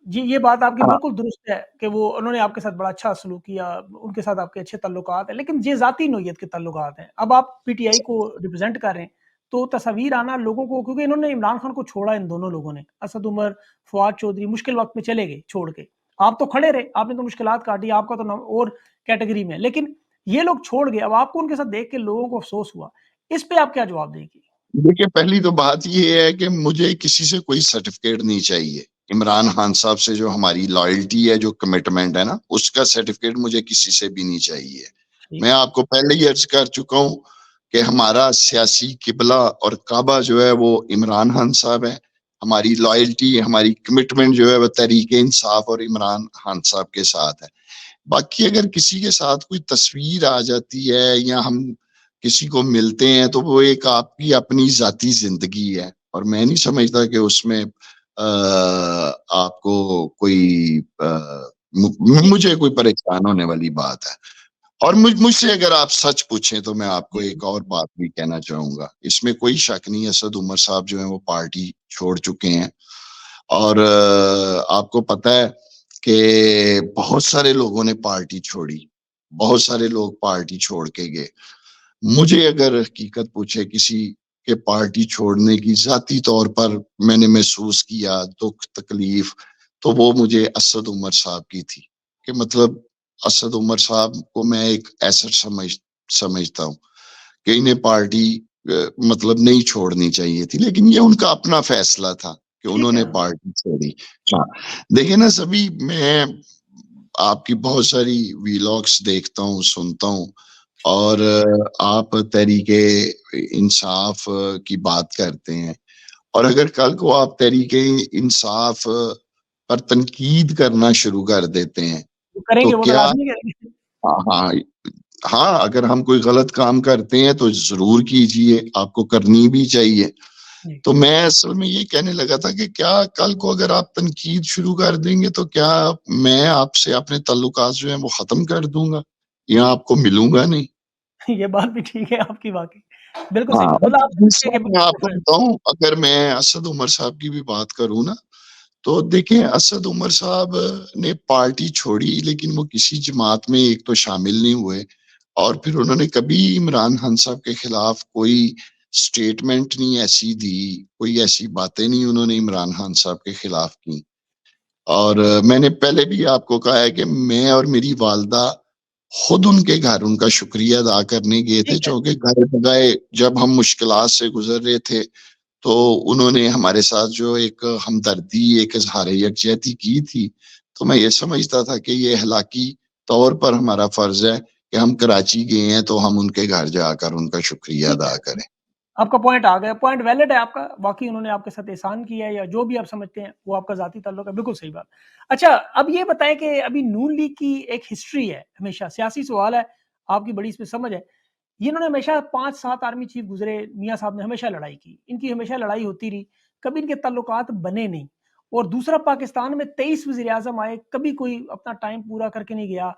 جی یہ بات آپ کی ہاں، بالکل درست ہے کہ وہ انہوں نے آپ کے ساتھ بڑا اچھا سلوک کیا، ان کے ساتھ آپ کے اچھے تعلقات ہیں. لیکن یہ ذاتی نوعیت کے تعلقات ہیں. اب آپ پی ٹی آئی کو ریپرزینٹ کر رہے ہیں، تو تصاویر آنا لوگوں کو، کیونکہ انہوں نے عمران خان کو چھوڑا، ان دونوں لوگوں نے، اسد عمر، فواد چودھری مشکل وقت میں چلے گئے چھوڑ کے. آپ تو کھڑے رہے, آپ نے تو مشکلات کاٹی, آپ کا تو اور کیٹیگری میں, لیکن یہ لوگ چھوڑ گئے. اب آپ کو ان کے ساتھ دیکھ کے لوگوں کو افسوس ہوا, اس پہ آپ کیا جواب دیں گے؟ دیکھیے پہلی تو بات یہ ہے کہ مجھے کسی سے کوئی سرٹیفکیٹ نہیں چاہیے. عمران خان صاحب سے جو ہماری لائلٹی ہے, جو کمٹمنٹ ہے نا, اس کا سرٹیفکیٹ مجھے کسی سے بھی نہیں چاہیے. میں آپ کو پہلے ہی عرض کر چکا ہوں کہ ہمارا سیاسی قبلہ اور کعبہ جو ہے وہ عمران خان صاحب ہے. ہماری لائلٹی, ہماری کمٹمنٹ جو ہے وہ تحریک انصاف اور عمران خان صاحب کے ساتھ ہے. باقی اگر کسی کے ساتھ کوئی تصویر آ جاتی ہے یا ہم کسی کو ملتے ہیں تو وہ ایک آپ کی اپنی ذاتی زندگی ہے, اور میں نہیں سمجھتا کہ اس میں آپ کو کوئی مجھے کوئی پریشان ہونے والی بات ہے. اور مجھ سے اگر آپ سچ پوچھیں تو میں آپ کو ایک اور بات بھی کہنا چاہوں گا, اس میں کوئی شک نہیں, اسد عمر صاحب جو ہیں وہ پارٹی چھوڑ چکے ہیں. اور آپ کو پتہ ہے کہ بہت سارے لوگوں نے پارٹی چھوڑی, بہت سارے لوگ پارٹی چھوڑ کے گئے. مجھے اگر حقیقت پوچھے کسی کے پارٹی چھوڑنے کی ذاتی طور پر میں نے محسوس کیا دکھ تکلیف, تو وہ مجھے اسد عمر صاحب کی تھی. کہ مطلب اسد عمر صاحب کو میں ایک ایسا سمجھتا ہوں کہ انہیں پارٹی مطلب نہیں چھوڑنی چاہیے تھی, لیکن یہ ان کا اپنا فیصلہ تھا کہ انہوں نے پارٹی چھوڑی. ہاں دیکھیں نا سبھی, میں آپ کی بہت ساری ویلاگس دیکھتا ہوں, سنتا ہوں, اور آپ تحریک انصاف کی بات کرتے ہیں, اور اگر کل کو آپ تحریک انصاف پر تنقید کرنا شروع کر دیتے ہیں کریں تو گے, وہ تو کیا, لازمی کریں گے. ہاں اگر ہم کوئی غلط کام کرتے ہیں تو ضرور کیجئے, آپ کو کرنی بھی چاہیے. تو میں اصل میں یہ کہنے لگا تھا کہ کیا کل کو اگر آپ تنقید شروع کر دیں گے تو کیا میں آپ سے اپنے تعلقات جو ہیں وہ ختم کر دوں گا یا آپ کو ملوں گا نہیں؟ یہ بات بھی ٹھیک ہے آپ کی, واقعی بالکل صحیح ہاں, بات. مطلب میں آپ کو بتاؤں, اگر میں اسد عمر صاحب کی بھی بات کروں نا, تو دیکھیں اسد عمر صاحب نے پارٹی چھوڑی لیکن وہ کسی جماعت میں ایک تو شامل نہیں ہوئے, اور پھر انہوں نے کبھی عمران خان صاحب کے خلاف کوئی سٹیٹمنٹ نہیں ایسی دی, کوئی ایسی باتیں نہیں انہوں نے عمران خان صاحب کے خلاف کی. اور میں نے پہلے بھی آپ کو کہا ہے کہ میں اور میری والدہ خود ان کے گھر ان کا شکریہ ادا کرنے گئے تھے, چونکہ گھر بگائے جب ہم مشکلات سے گزر رہے تھے تو انہوں نے ہمارے ساتھ جو ایک ہمدردی, ایک اظہار یکجہتی کی تھی, تو میں یہ سمجھتا تھا کہ یہ اخلاقی طور پر ہمارا فرض ہے کہ ہم کراچی گئے ہیں تو ہم ان کے گھر جا کر ان کا شکریہ ادا کریں. آپ کا پوائنٹ آ گیا, پوائنٹ ویلڈ ہے آپ کا, واقعی انہوں نے آپ کے ساتھ احسان کیا ہے یا جو بھی آپ سمجھتے ہیں وہ آپ کا ذاتی تعلق ہے, بالکل صحیح بات. اچھا اب یہ بتائیں کہ ابھی نون لیگ کی ایک ہسٹری ہے, ہمیشہ سیاسی سوال ہے, آپ کی بڑی اس پہ سمجھ ہے, یہ انہوں نے ہمیشہ 5-7 آرمی چیف گزرے, میاں صاحب نے ہمیشہ لڑائی کی, ان کی ہمیشہ لڑائی ہوتی رہی, کبھی ان کے تعلقات بنے نہیں. اور دوسرا پاکستان میں 23 وزیر اعظم آئے, کبھی کوئی اپنا ٹائم پورا کر کے نہیں گیا.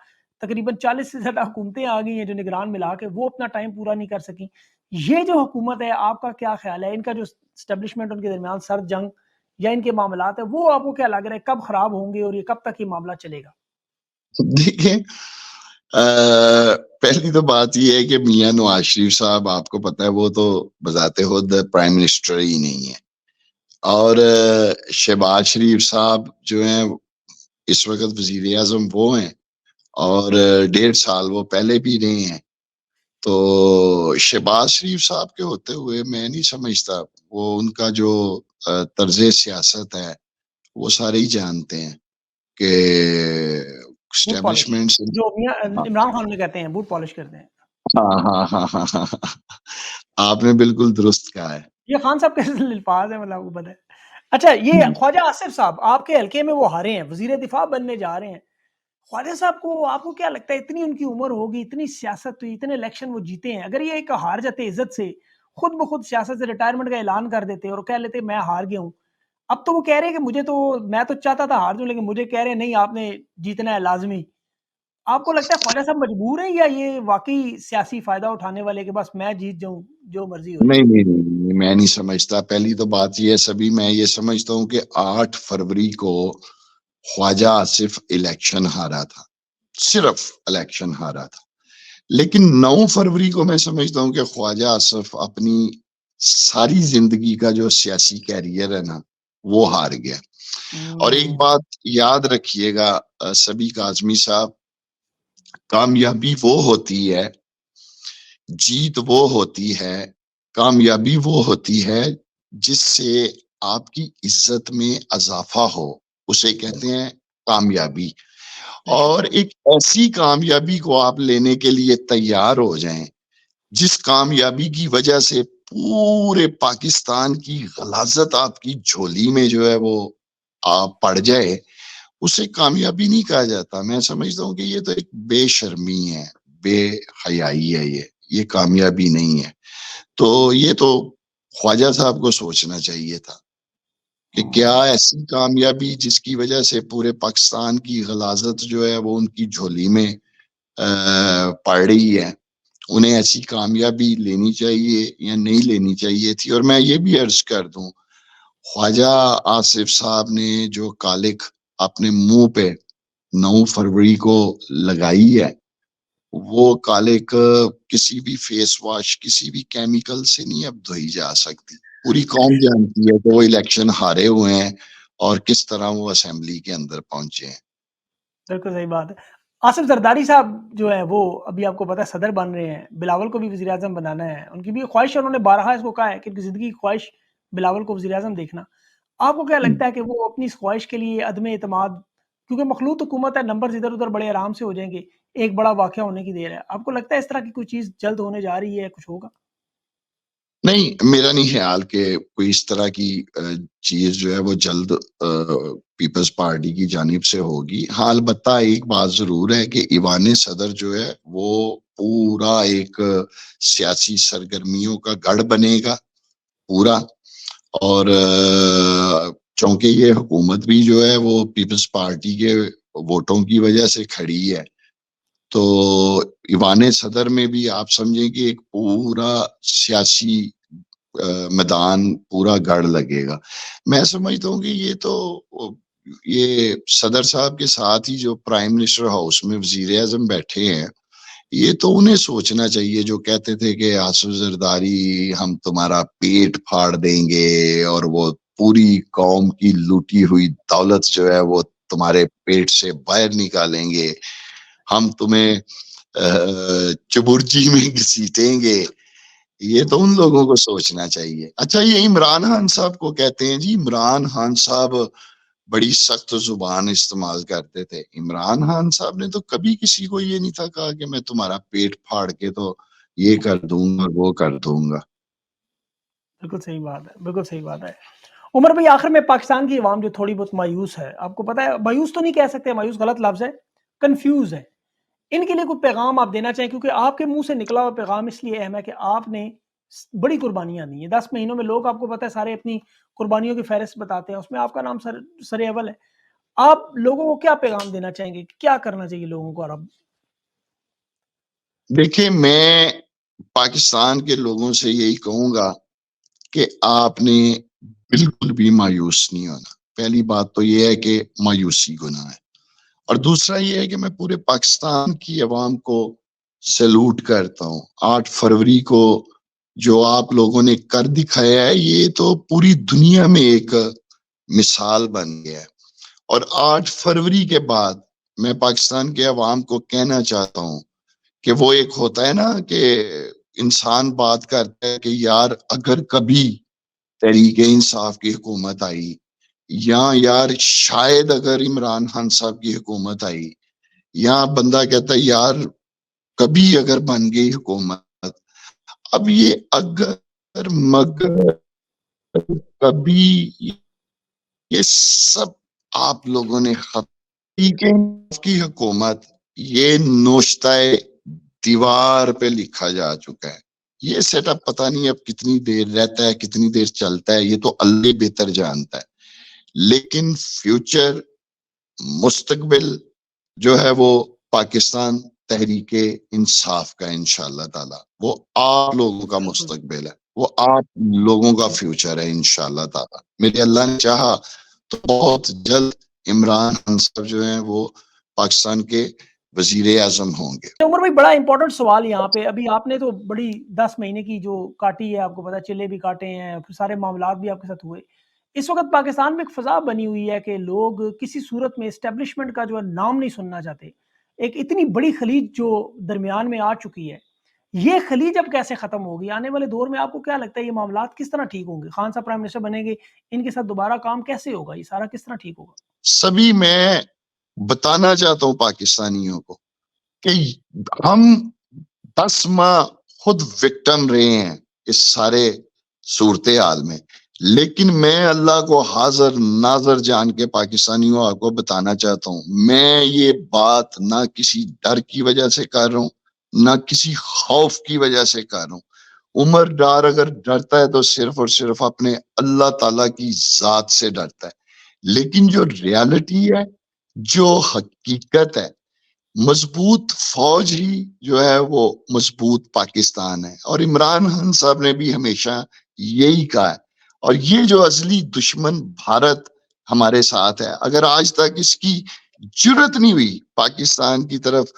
تقریباً 40 سے زیادہ حکومتیں آ گئی ہیں جو نگران ملا کے, وہ اپنا ٹائم پورا نہیں کر سکیں. یہ جو حکومت ہے آپ کا کیا خیال ہے, ان کا جو اسٹیبلشمنٹ ان کے درمیان سر جنگ یا ان کے معاملات ہے, وہ آپ کو کیا لگ رہا ہے کب خراب ہوں گے اور یہ کب تک یہ معاملہ چلے گا؟ دیکھیں پہلی تو بات یہ ہے کہ میاں نواز شریف صاحب, آپ کو پتہ ہے وہ تو بذات خود پرائم منسٹر ہی نہیں ہے, اور شہباز شریف صاحب جو ہیں اس وقت وزیر اعظم وہ ہیں, اور 1.5 سال وہ پہلے بھی رہے ہیں. تو شہباز شریف صاحب کے ہوتے ہوئے میں نہیں سمجھتا, وہ ان کا جو طرز سیاست ہے وہ سارے ہی جانتے ہیں کہ بوٹ پالش, اسٹیبلشمنٹ سے. جو عمران خان میں کہتے ہیں بوٹ پالش کرتے ہیں. ہاں ہاں ہاں ہاں ہاں, آپ نے بالکل درست کہا ہے. یہ خان صاحب کے الفاظ ہیں, مطلب پتہ ہے. اچھا یہ خواجہ آصف صاحب آپ کے حلقے میں وہ ہارے ہیں, وزیر دفاع بننے جا رہے ہیں. خواجہ صاحب کو آپ کو کیا لگتا ہے, اتنی ان کی عمر ہوگی, اتنی سیاست ہوئی, اتنے الیکشن وہ جیتے ہیں, اگر یہ ایک ہار جاتے عزت سے, خود بخود سیاست سے ریٹائرمنٹ کا اعلان کر دیتے اور کہہ لیتے میں ہار گیا ہوں. اب تو وہ کہہ رہے ہیں کہ مجھے تو, میں تو چاہتا تھا ہار جاؤں, لیکن مجھے کہہ رہے ہیں نہیں آپ نے جیتنا ہے لازمی. آپ کو لگتا ہے خواجہ صاحب مجبور ہیں یا یہ واقعی سیاسی فائدہ اٹھانے والے کہ بس میں جیت جاؤں جو مرضی ہو جائے؟ نہیں, میں نہیں سمجھتا. پہلی تو بات یہ ہے سبھی, میں یہ سمجھتا ہوں کہ 8 فروری کو خواجہ آصف الیکشن ہارا تھا, صرف الیکشن ہارا تھا. لیکن 9 فروری کو میں سمجھتا ہوں کہ خواجہ آصف اپنی ساری زندگی کا جو سیاسی کیریئر ہے نا وہ ہار گیا. اور ایک ہوں، بات یاد رکھیے گا سبی کاظمی صاحب، کامیابی وہ ہوتی ہے، جیت وہ ہوتی ہے، کامیابی وہ ہوتی ہے جس سے آپ کی عزت میں اضافہ ہو، اسے کہتے ہیں کامیابی. بے شک، اور ایک ایسی کامیابی کو آپ لینے کے لیے تیار ہو جائیں جس کامیابی کی وجہ سے پورے پاکستان کی غلاظت آپ کی جھولی میں جو ہے وہ پڑ جائے، اسے کامیابی نہیں کہا جاتا. میں سمجھتا ہوں کہ یہ تو ایک بے شرمی ہے، بے حیائی ہے، یہ کامیابی نہیں ہے. تو یہ تو خواجہ صاحب کو سوچنا چاہیے تھا کہ کیا ایسی کامیابی جس کی وجہ سے پورے پاکستان کی غلاظت جو ہے وہ ان کی جھولی میں پڑ رہی ہے، انہیں ایسی کامیابی لینی چاہیے یا نہیں لینی چاہیے تھی. اور میں یہ بھی عرض کر دوں، خواجہ آصف صاحب نے جو کالک اپنے منہ پہ 9 فروری کو لگائی ہے، وہ کالک کسی بھی فیس واش، کسی بھی کیمیکل سے نہیں اب دھوئی جا سکتی. پوری قوم جانتی ہے کہ وہ الیکشن ہارے ہوئے ہیں اور کس طرح وہ اسمبلی کے اندر پہنچے ہیں. بالکل صحیح بات ہے. آصف زرداری صاحب جو ہے وہ ابھی آپ کو پتا ہے صدر بن رہے ہیں، بلاول کو بھی وزیر اعظم بنانا ہے، ان کی بھی خواہش ہے، انہوں نے بارہا اس کو کہا ہے کہ ان کی زندگی کی خواہش بلاول کو وزیر اعظم دیکھنا. آپ کو کیا لگتا ہے کہ وہ اپنی اس خواہش کے لیے عدم اعتماد، کیونکہ مخلوط حکومت ہے، نمبرز ادھر ادھر بڑے آرام سے ہو جائیں گے، ایک بڑا واقعہ ہونے کی دیر ہے، آپ کو لگتا ہے اس طرح کی کوئی چیز جلد ہونے جا رہی ہے، کچھ ہوگا؟ نہیں، میرا نہیں خیال کہ کوئی اس طرح کی چیز جو ہے وہ جلد پیپلز پارٹی کی جانب سے ہوگی. ہاں، البتہ ایک بات ضرور ہے کہ ایوان صدر جو ہے وہ پورا ایک سیاسی سرگرمیوں کا گڑھ بنے گا پورا. اور چونکہ یہ حکومت بھی جو ہے وہ پیپلز پارٹی کے ووٹوں کی وجہ سے کھڑی ہے، تو ایوان صدر میں بھی آپ سمجھیں کہ ایک پورا سیاسی میدان پورا گڑ لگے گا. میں سمجھتا ہوں کہ یہ صدر صاحب کے ساتھ ہی جو پرائم منسٹر ہاؤس میں وزیر اعظم بیٹھے ہیں، یہ تو انہیں سوچنا چاہیے جو کہتے تھے کہ آصف زرداری ہم تمہارا پیٹ پھاڑ دیں گے اور وہ پوری قوم کی لوٹی ہوئی دولت جو ہے وہ تمہارے پیٹ سے باہر نکالیں گے، ہم تمہیں چبرجی میں گھسیٹیں گے. یہ تو ان لوگوں کو سوچنا چاہیے. اچھا، یہ عمران خان صاحب کو کہتے ہیں جی، عمران خان صاحب بڑی سخت زبان استعمال کرتے تھے. عمران خان صاحب نے تو کبھی کسی کو یہ نہیں تھا کہا کہ میں تمہارا پیٹ پھاڑ کے تو یہ کر دوں گا، وہ کر دوں گا. بالکل صحیح بات ہے، بالکل صحیح بات ہے. عمر بھائی، آخر میں پاکستان کی عوام جو تھوڑی بہت مایوس ہے، آپ کو پتا ہے، مایوس تو نہیں کہہ سکتے، مایوس غلط لفظ ہے، کنفیوز ہے، ان کے لیے کوئی پیغام آپ دینا چاہیں؟ کیونکہ آپ کے منہ سے نکلا ہوا پیغام اس لیے اہم ہے کہ آپ نے بڑی قربانیاں دی ہیں. 10 مہینوں میں لوگ آپ کو پتا ہے سارے اپنی قربانیوں کی فہرست بتاتے ہیں، اس میں آپ کا نام سر اول ہے. آپ لوگوں کو کیا پیغام دینا چاہیں گے؟ کیا کرنا چاہیے لوگوں کو؟ عرب دیکھیں، میں پاکستان کے لوگوں سے یہی کہوں گا کہ آپ نے بالکل بھی مایوس نہیں ہونا. پہلی بات تو یہ ہے کہ مایوسی گناہ ہے، اور دوسرا یہ ہے کہ میں پورے پاکستان کی عوام کو سیلوٹ کرتا ہوں. 8 فروری کو جو آپ لوگوں نے کر دکھایا ہے، یہ تو پوری دنیا میں ایک مثال بن گیا ہے. اور 8 فروری کے بعد میں پاکستان کے عوام کو کہنا چاہتا ہوں کہ وہ ایک ہوتا ہے نا کہ انسان بات کرتا ہے کہ یار اگر کبھی تحریک انصاف کی حکومت آئی، یا یار شاید اگر عمران خان صاحب کی حکومت آئی، یا بندہ کہتا ہے یار کبھی اگر بن گئی حکومت. اب یہ اگر مگر کبھی، یہ سب آپ لوگوں نے کی حکومت، یہ نوشتہ دیوار پہ لکھا جا چکا ہے. یہ سیٹ اپ پتہ نہیں اب کتنی دیر رہتا ہے، کتنی دیر چلتا ہے، یہ تو اللہ بہتر جانتا ہے. لیکن فیوچر، مستقبل جو ہے وہ پاکستان تحریک انصاف کا انشاءاللہ تعالی، وہ آپ لوگوں کا بالکل مستقبل ہے، وہ آپ لوگوں کا فیوچر ہے انشاءاللہ تعالی. میرے اللہ نے چاہا تو بہت جلد عمران خان صاحب جو ہیں وہ پاکستان کے وزیر اعظم ہوں گے. عمر بھائی، بڑا امپورٹنٹ سوال یہاں پہ، ابھی آپ نے تو بڑی 10 مہینے کی جو کاٹی ہے، آپ کو پتا چلے بھی کاٹے ہیں، پھر سارے معاملات بھی آپ کے ساتھ ہوئے. اس وقت پاکستان میں ایک فضا بنی ہوئی ہے کہ لوگ کسی صورت میں اسٹیبلشمنٹ کا جو ہے نام نہیں سننا چاہتے. ایک اتنی بڑی خلیج جو درمیان میں آ چکی ہے، یہ خلیج اب کیسے ختم ہوگی؟ آنے والے دور میں آپ کو کیا لگتا ہے یہ معاملات کس طرح ٹھیک ہوں گے؟ خان صاحب پرائم منسٹر بنیں گے، ان کے ساتھ دوبارہ کام کیسے ہوگا؟ یہ سارا کس طرح ٹھیک ہوگا؟ سبھی میں بتانا چاہتا ہوں پاکستانیوں کو کہ ہم 10 ماہ خود وکٹم رہے ہیں اس سارے صورتحال میں، لیکن میں اللہ کو حاضر ناظر جان کے پاکستانیوں آپ کو بتانا چاہتا ہوں، میں یہ بات نہ کسی ڈر کی وجہ سے کر رہا ہوں، نہ کسی خوف کی وجہ سے کر رہا ہوں. عمر ڈار اگر ڈرتا ہے تو صرف اور صرف اپنے اللہ تعالیٰ کی ذات سے ڈرتا ہے. لیکن جو ریالٹی ہے، جو حقیقت ہے، مضبوط فوج ہی جو ہے وہ مضبوط پاکستان ہے. اور عمران خان صاحب نے بھی ہمیشہ یہی کہا ہے. اور یہ جو اصلی دشمن بھارت ہمارے ساتھ ہے، اگر آج تک اس کی جرت نہیں ہوئی پاکستان کی طرف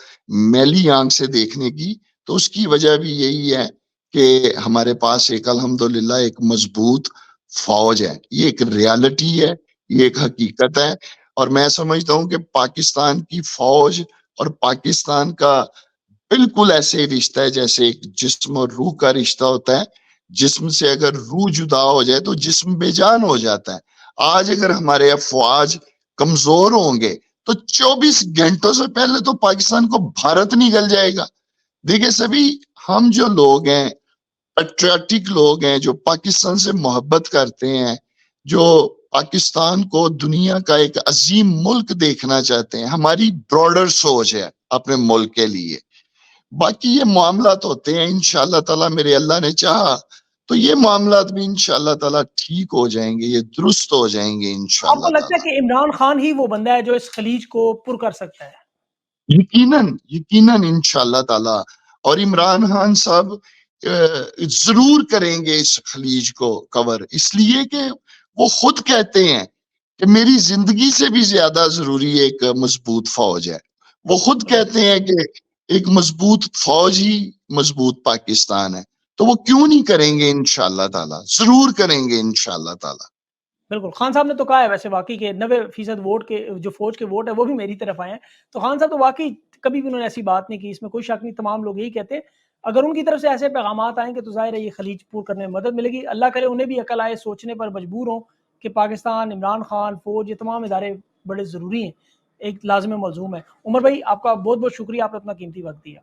میلی آنکھ سے دیکھنے کی، تو اس کی وجہ بھی یہی ہے کہ ہمارے پاس ایک الحمدللہ ایک مضبوط فوج ہے. یہ ایک ریالٹی ہے، یہ ایک حقیقت ہے. اور میں سمجھتا ہوں کہ پاکستان کی فوج اور پاکستان کا بالکل ایسے رشتہ ہے جیسے ایک جسم اور روح کا رشتہ ہوتا ہے. جسم سے اگر روح جدا ہو جائے تو جسم بے جان ہو جاتا ہے. آج اگر ہمارے افواج کمزور ہوں گے تو 24 گھنٹوں سے پہلے تو پاکستان کو بھارت نگل جائے گا. دیکھیں سبھی، ہم جو لوگ ہیں، پیٹریاٹک لوگ ہیں، جو پاکستان سے محبت کرتے ہیں، جو پاکستان کو دنیا کا ایک عظیم ملک دیکھنا چاہتے ہیں، ہماری براڈر سوچ ہے اپنے ملک کے لیے. باقی یہ معاملات ہوتے ہیں، انشاءاللہ تعالیٰ میرے اللہ نے چاہا تو یہ معاملات بھی انشاءاللہ تعالیٰ ٹھیک ہو جائیں گے، یہ درست ہو جائیں گے آپ کو انشاءاللہ لگتا ہے تعالیٰ. کہ عمران خان ہی وہ بندہ ہے جو اس خلیج کو پر کر سکتا ہے؟ یقیناً انشاءاللہ تعالیٰ. اور عمران خان صاحب ضرور کریں گے اس خلیج کو کور، اس لیے کہ وہ خود کہتے ہیں کہ میری زندگی سے بھی زیادہ ضروری ایک مضبوط فوج ہے. وہ خود کہتے ہیں کہ ایک مضبوط فوج ہی مضبوط پاکستان ہے. تو وہ کیوں نہیں کریں گے؟ انشاءاللہ تعالیٰ ضرور کریں گے انشاءاللہ تعالیٰ. بالکل. خان صاحب نے تو کہا ہے ویسے واقعی کہ 90% ووٹ کے جو فوج کے ووٹ ہے وہ بھی میری طرف آئے ہیں. تو خان صاحب تو واقعی کبھی بھی انہوں نے ایسی بات نہیں کی، اس میں کوئی شک نہیں. تمام لوگ یہی کہتے ہیں اگر ان کی طرف سے ایسے پیغامات آئیں گے تو ظاہر ہے یہ خلیج پور کرنے میں مدد ملے گی. اللہ کرے انہیں بھی عقل آئے، سوچنے پر مجبور ہوں کہ پاکستان، عمران خان، فوج، یہ تمام ادارے بڑے ضروری ہیں، ایک لازم ملزوم ہے. عمر بھائی آپ کا بہت بہت شکریہ، آپ نے اپنا قیمتی وقت دیا.